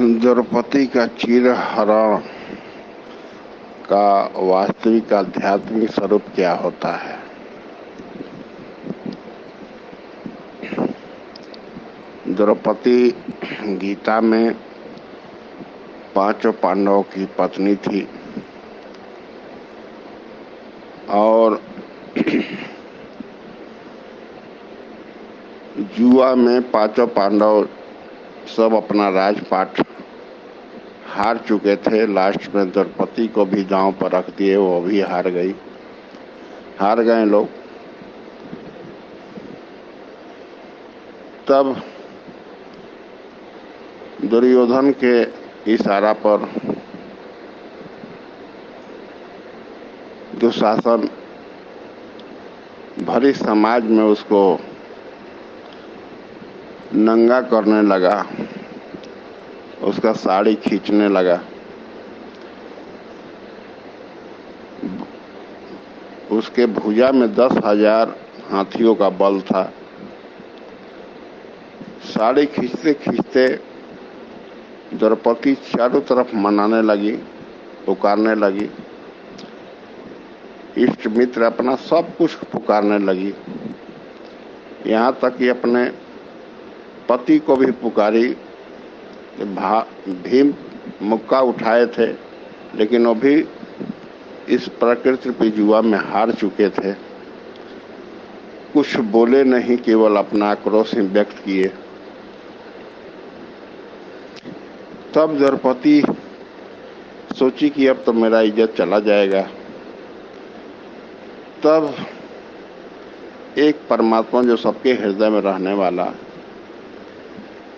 द्रौपदी का चीरहरण का वास्तविक आध्यात्मिक स्वरूप क्या होता है? द्रौपदी गीता में पांचों पांडवों की पत्नी थी और जुआ में पांचों पांडव सब अपना राजपाट हार चुके थे। लास्ट में द्रौपदी को भी दांव पर रख दिए, वो भी हार गए लोग। तब दुर्योधन के इशारा पर दुशासन भरी समाज में उसको नंगा करने लगा, उसका साड़ी खींचने लगा। उसके भुजा में 10,000 हाथियों का बल था। साड़ी खींचते खींचते द्रौपदी चारों तरफ मनाने लगी, पुकारने लगी, इष्ट मित्र अपना सब कुछ पुकारने लगी। यहाँ तक कि अपने पति को भी पुकारी। भीम मुक्का उठाए थे, लेकिन वो भी इस प्रकृति पे जुआ में हार चुके थे। कुछ बोले नहीं, केवल अपना आक्रोश ही व्यक्त किए। तब द्रौपदी सोची कि अब तो मेरा इज्जत चला जाएगा। तब एक परमात्मा जो सबके हृदय में रहने वाला,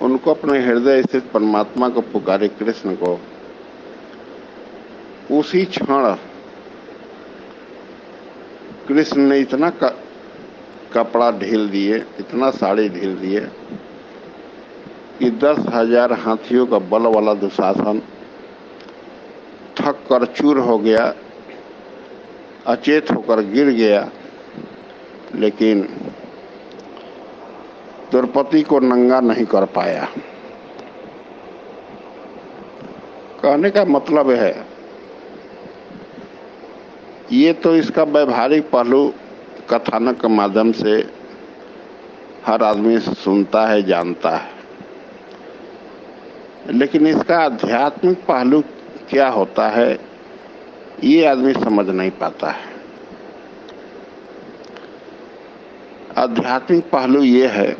उनको अपने हृदय स्थित परमात्मा को पुकारे, कृष्ण को। उसी क्षण कृष्ण ने इतना कपड़ा ढील दिए, इतना साड़ी ढील दिए कि 10,000 हाथियों का बल वाला दुशासन थक कर चूर हो गया, अचेत होकर गिर गया। लेकिन द्रौपदी को नंगा नहीं कर पाया। कहने का मतलब है, ये तो इसका व्यवहारिक पहलू कथानक के माध्यम से हर आदमी सुनता है, जानता है, लेकिन इसका आध्यात्मिक पहलू क्या होता है ये आदमी समझ नहीं पाता है। आध्यात्मिक पहलू ये है,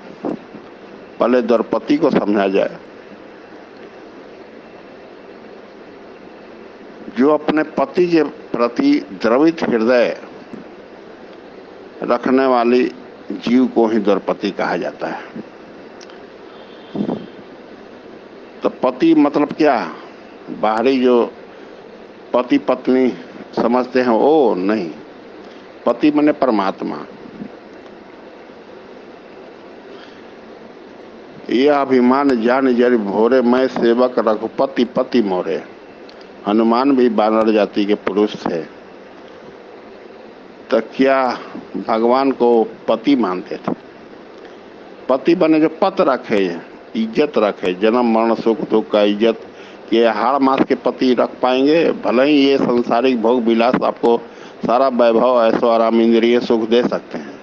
पहले द्रौपदी को समझा जाए। जो अपने पति के प्रति द्रवित हृदय रखने वाली जीव को ही द्रौपदी कहा जाता है। तो पति मतलब क्या? बाहरी जो पति पत्नी समझते हैं वो नहीं। पति माने परमात्मा। यह अभिमान जान जरि भोरे, मैं सेवक रघुपति पति मोरे। हनुमान भी वानर जाति के पुरुष थे, तो क्या भगवान को पति मानते थे? पति बने जो पत रखे, इज्जत रखे, जन्म मरण सुख दुख का इज्जत के हाड़ मास के पति रख पाएंगे? भले ही ये संसारिक भोग विलास आपको सारा वैभव, ऐसो आराम, इंद्रिय सुख दे सकते हैं,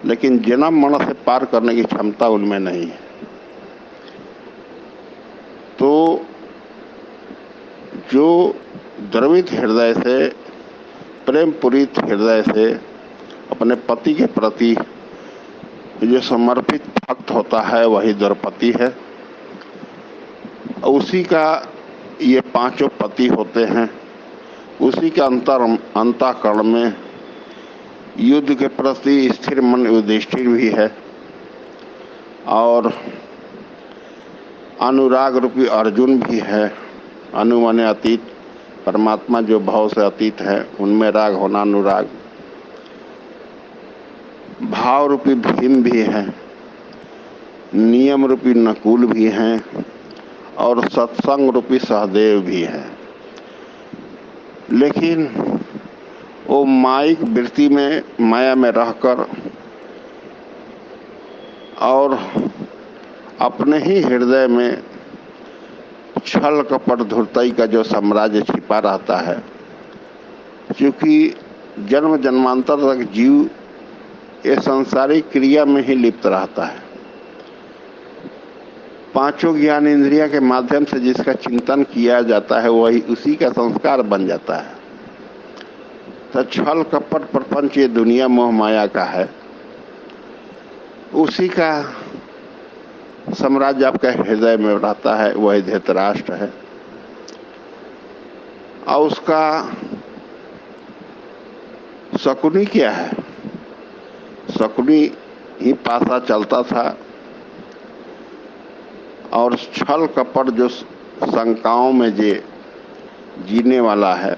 लेकिन जन्म मरण से पार करने की क्षमता उनमें नहीं है। तो जो द्रवित हृदय से, प्रेम पूरित हृदय से अपने पति के प्रति जो समर्पित भक्त होता है, वही द्रौपदी है। उसी का ये पांचों पति होते हैं। उसी के अंतःकरण में युद्ध के प्रति स्थिर मन युधिष्ठिर भी है, और अनुराग रूपी अर्जुन भी है। अनु माने अतीत, परमात्मा जो भाव से अतीत है, उनमें राग होना अनुराग। भाव रूपी भीम भी है, नियम रूपी नकुल भी हैं, और सत्संग रूपी सहदेव भी है। लेकिन वो माइक वृत्ति में, माया में रहकर और अपने ही हृदय में छल कपट धूर्तई का जो साम्राज्य छिपा रहता है, क्योंकि जन्म जन्मांतर तक जीव ये सांसारिक क्रिया में ही लिप्त रहता है। पांचों ज्ञान इंद्रिया के माध्यम से जिसका चिंतन किया जाता है वही उसी का संस्कार बन जाता है। तो छल कपट प्रपंच ये दुनिया मोह माया का है, उसी का साम्राज्य आपका हृदय में रहता है, वही धृतराष्ट्र है। और उसका शकुनी क्या है? शकुनी ही पासा चलता था और छल कपट जो शंकाओं में जे जीने वाला है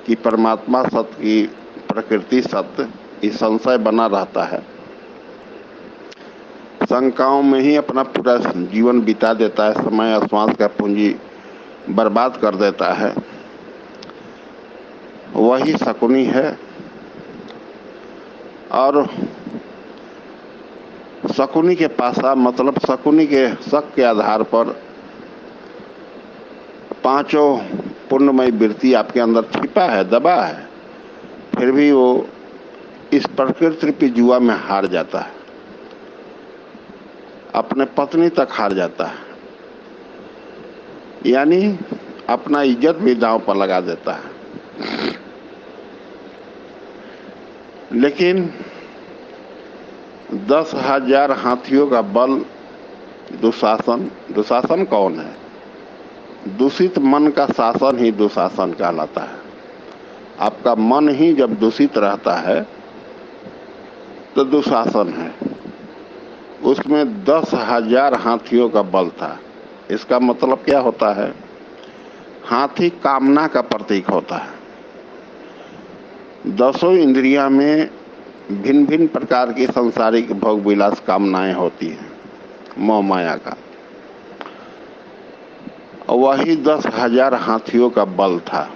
कि परमात्मा सत्य की प्रकृति सत्य, इस संशय बना रहता है। शंकाओं में ही अपना पूरा जीवन बिता देता है, समय श्वास का पूंजी बर्बाद कर देता है, वही शकुनी है। और शकुनी के पासा मतलब शकुनी के शक के आधार पर पांचों पुण्यमय वृत्ति आपके अंदर छिपा है, दबा है, फिर भी वो इस प्रकृति की जुआ में हार जाता है, अपने पत्नी तक हार जाता है, यानी अपना इज्जत भी दांव पर लगा देता है। लेकिन 10,000 हाथियों का बल दुशासन, दुशासन कौन है? दूषित मन का शासन ही दुशासन कहलाता है। आपका मन ही जब दूषित रहता है तो दुशासन है। उसमें 10,000 हाथियों का बल था। इसका मतलब क्या होता है? हाथी कामना का प्रतीक होता है। 10 इंद्रियां में भिन्न भिन्न प्रकार की संसारिक भोग विलास कामनाएं होती हैं, मोह माया का। वही 10,000 हाथियों का बल था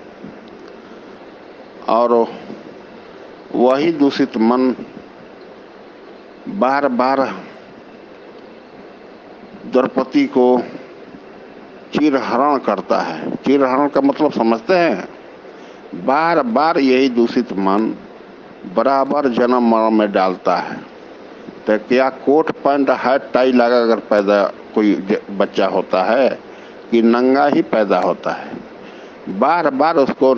और वही दूषित मन बार बार द्रौपदी को चिरहरण करता है। चिरहरण का मतलब समझते हैं? बार बार यही दूषित मन बराबर जन्म मरण में डालता है। तो क्या कोट पैंट हैट टाई लगा कर पैदा कोई बच्चा होता है कि नंगा ही पैदा होता है? बार बार उसको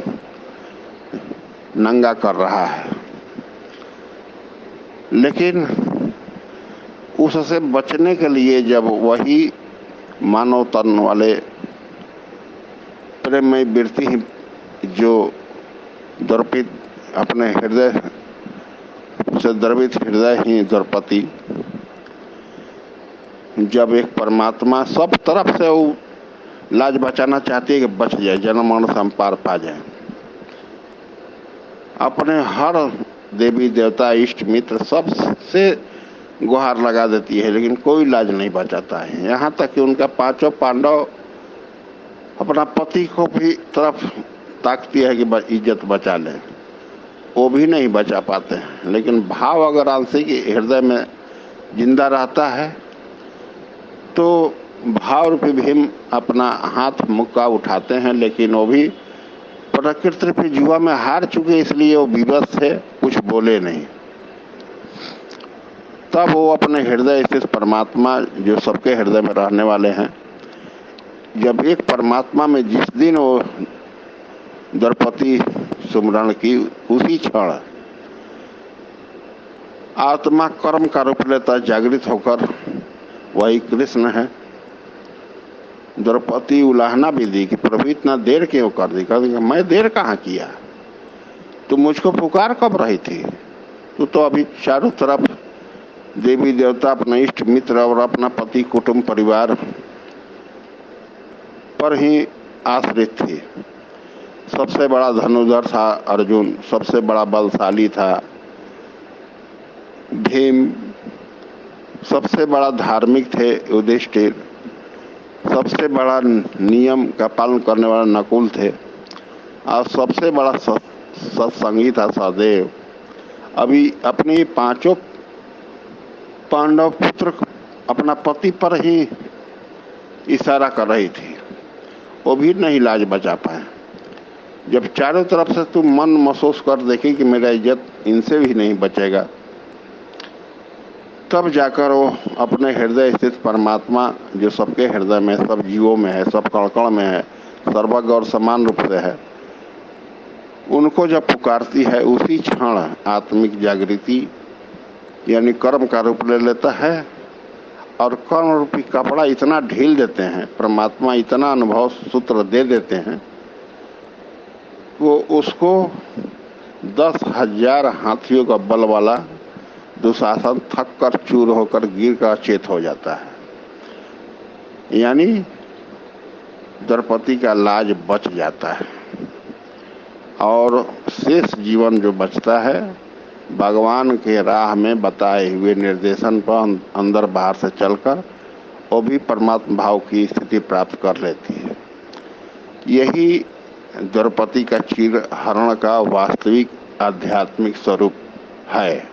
नंगा कर रहा है। लेकिन उससे बचने के लिए जब वही मानव तन वाले प्रेममय वृत्ति जो द्रौपदी अपने हृदय से द्रवित हृदय ही द्रौपदी, जब एक परमात्मा सब तरफ से वो लाज बचाना चाहती है कि बच जाए, जन्म मरण से हम पार पा जाए, अपने हर देवी देवता इष्ट मित्र सब से गुहार लगा देती है, लेकिन कोई लाज नहीं बचाता है। यहाँ तक कि उनका पांचों पांडव अपना पति को भी तरफ ताकती है कि इज्जत बचा ले, वो भी नहीं बचा पाते हैं। लेकिन भाव अगर आंशिक हृदय में जिंदा रहता है तो भाव रूपी भीम अपना हाथ मुक्का उठाते हैं, लेकिन वो भी प्रकृति की जुआ में हार चुके, इसलिए वो विवश थे, कुछ बोले नहीं। तब वो अपने हृदय स्थित परमात्मा जो सबके हृदय में रहने वाले हैं, जब एक परमात्मा में जिस दिन वो द्रौपदी सुमरण की, उसी क्षण आत्मा कर्म का रूप लेता जागृत होकर वही कृष्ण है। द्रौपदी उलाहना भी दी कि प्रभु इतना देर क्यों कर दी? कर दी मैं देर कहाँ किया, तू मुझको पुकार कब रही थी? तू तो अभी चारों तरफ देवी देवता, अपने इष्ट मित्र और अपना पति कुटुंब परिवार पर ही आश्रित थी। सबसे बड़ा धनुर्धर था अर्जुन, सबसे बड़ा बलशाली था भीम, सबसे बड़ा धार्मिक थे युधिष्ठिर, सबसे बड़ा नियम का पालन करने वाला नकुल थे, और सबसे बड़ा सत्संगी था सहदेव। अभी अपनी पांचों पांडव पुत्र अपना पति पर ही इशारा कर रही थी, वो भी नहीं लाज बचा पाए। जब चारों तरफ से तुम मन महसूस कर देखी कि मेरा इज्जत इनसे भी नहीं बचेगा, तब जाकर वो अपने हृदय स्थित परमात्मा, जो सबके हृदय में, सब जीवों में है, सब कण कण में है, सर्वज्ञ और समान रूप से है, उनको जब पुकारती है, उसी क्षण आत्मिक जागृति यानी कर्म का रूप ले लेता है। और कर्म रूपी कपड़ा इतना ढील देते हैं, परमात्मा इतना अनुभव सूत्र दे देते हैं, वो उसको 10,000 हाथियों का बल वाला दुशासन थक कर चूर होकर गिर कर चेत हो जाता है। यानी द्रौपदी का लाज बच जाता है और शेष जीवन जो बचता है, भगवान के राह में बताए हुए निर्देशन पर अंदर बाहर से चलकर वो भी परमात्मा भाव की स्थिति प्राप्त कर लेती है। यही द्रौपदी का चीर हरण का वास्तविक आध्यात्मिक स्वरूप है।